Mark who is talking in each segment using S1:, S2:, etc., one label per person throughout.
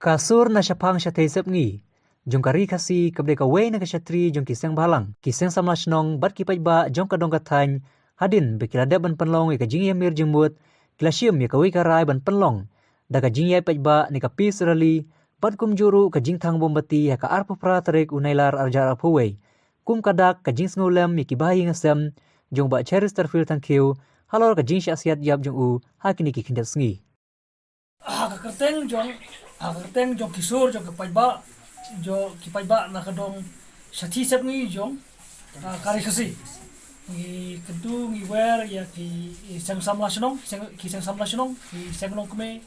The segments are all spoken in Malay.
S1: Kasur na syapang syatay ngi. Jong kari kasi kabde kaway na kasyatri jong kiseng balang. Kiseng samla shnong bat kipaj ba jong kadong katany. Hadin bekilada ban penlong ika jing yamir jembut. Kilasyum ya kaway karay ban penlong. Daga jing yay paj ba ni kapis rali. Bat kum juru ka jing thang bombati ya ka arpa pratarik unailar arjar apuway. Kum kadak ka jing sngulam ya kibahi ngasem. Jong ba cheris terfil tangkiw. Halor ka jing syasiat yab jong u hakini kikindat sngi.
S2: Kakerteng jong kisur jong kipaj ba na kadong sati sep ngi jong kari kasi ngi kedu ngi wer ya ki seng samla shnong ki seng nong kme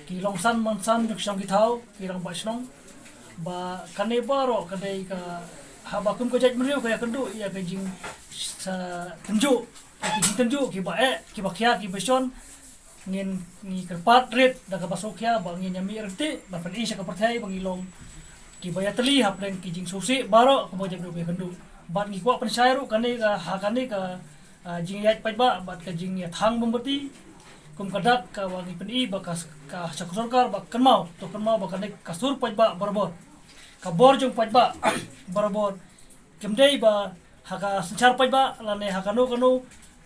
S2: ki longsan mansan jong syang ki thau ki rang ba shnong ba kane baro kadai ka haba kum ko jaj mriu ka ya kedu ya ka jing sa tenju ki ba ki ba kya ki beson ngin ngi kerpat red daga basokya bangin yami rti ba pali sya ka perthai bangilong ki baya teli haplen ki jing susi baro ko bojak do kendu bat ngi kwa pensairu kane ka hakane ka jing yat pai ba bat ka jing ya thang bombati kum kadak ka wangi peni ba ka sakurkar ba kenmau ba kane kasur pai ba barabor ka bor jong pai ba barabor kemdei ba haka sencar pai ba lane hakano kanu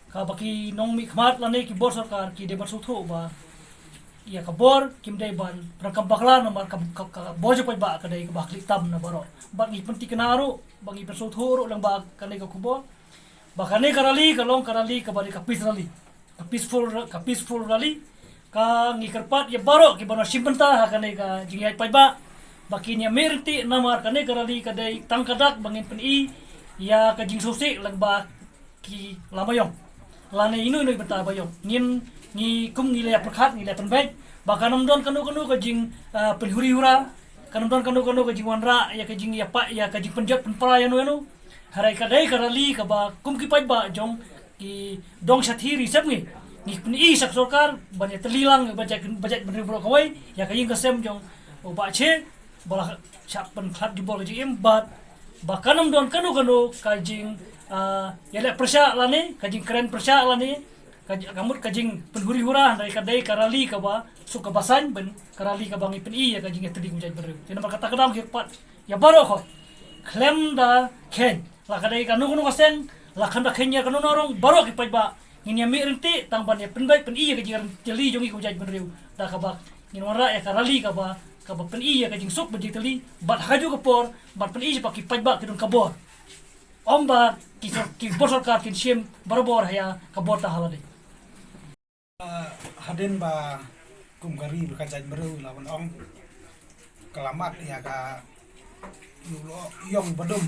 S2: ka baki nong mi khmat lane ki bor sarkar ki debar suthu ba ya ka bor kimdai ban prakam bakla nomor ka bojo pai ba kadai ka baklik tam na baro bagi penti kenaru bagi persuthu lang ba kadai ka kubo ba kane karali ka long karali ka bari ka peaceful rally ka ngi kerpat ya baro ki bano simpenta ha kane ka jingai pai ba baki nya merti namar kane karali kadai tangkadak bangin peni ya ka jing susi lang ba ki lamayong lane inu benta bayong ngin ni kum ngi le perkhat ngi le penbek bakanam don kanu ka jing penhuri hura kanam don kanu ka jing wanra ya ka jing ya pa ya ka jing penjat penpara yanu harai kadai karali ka ba kum ki pai ba jong ki dong sathiri sep ngi ni sak sarkar ban ya telilang bajak bener bro kawai ya ka jing kasem jong ba che bala chap penphat di bol jing bat bakanam don kanu ka jing ya le persya lane ka jing keren persya lane kamut kajing penhuri hura dari kadai karali ka ba suka basan ben karali ka bangi peni ya kajing tedi mujaj beru tina berkata kadam kirpat ya baro ko klem da ken la kadai kanu kaseng la khanda kenya kanu norong baro ki pai ba ngin yami renti tang ban ya penbai peni ya kajing teli jongi mujaj beru da ka ba ngin wara ya karali ka ba peni ya kajing suk bejik teli bat haju ka por bat peni pa ki pai ba kidun kabor omba ki bosor ka kin sim barbor ya kabor ta halade
S3: hadin ba kumgari berkajat meru lawan ong kelamat ya ka yong badum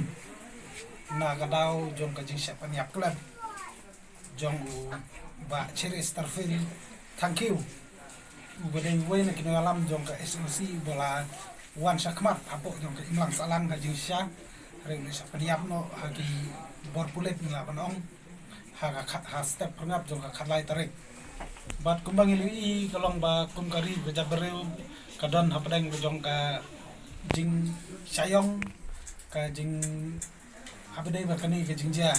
S3: na kadau jong ka jing sepan yap klub jong ba cheris tarfil thank you ubade we na kino alam jong ka SMC bola wan sakmat apo jong ka imlang salang ka jing sya reng sepan yap no hagi bor pulet lawan ong ha step pengap jong ka khatlai tarik bat kumbang ili kalong ba kumkari bejak bereu kadon hapadeng bejong ka jing sayong ka jing hapadeng bakani ka jing ja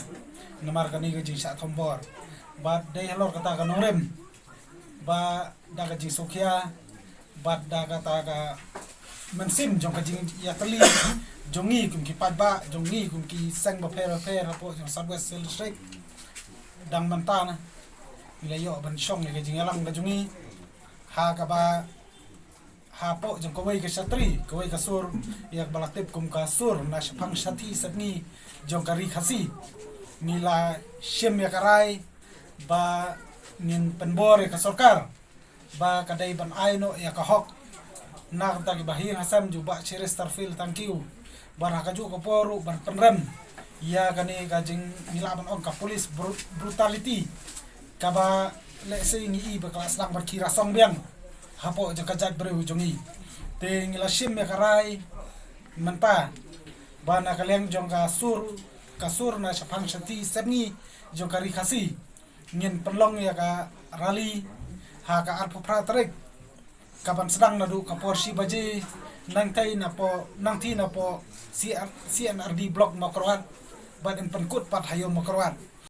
S3: namar kani ka jing sa thombor bat dei halor kata ka norem ba da ka jing sokya bat da kata ka mensim jong ka jing ya teli jongi kum ki pat ba jongi kum ki sang ba pera po jong sabwes sel straight dang mantana ilayo ban song ke jingalang ka jungi ha ka ba ha po jong kawai ka satri kawai ka sur yak balatip kum ka sur na sapang sati satni jong kari khasi nila shem ya karai ba nin penbor ka sarkar ba kadai ban aino ya ka hok na ta ki bahir hasam ju ba cheres tarfil thank you ban ka ju ko poru ban penrem ya kani ka jing nila ban on ka police brutality kaba le singi ba kelas lang berkira song biang hapo jong kajat beru jongi te ngila sim ya karai manpa bana kaleng jong kasur na sapang sati sebni jong kari khasi ngin penlong ya ka rali ha ka arpo pratrek kapan sedang nadu ka porsi baje nang ti na po CNRD blok makrwan baden penkut pat hayo makrwan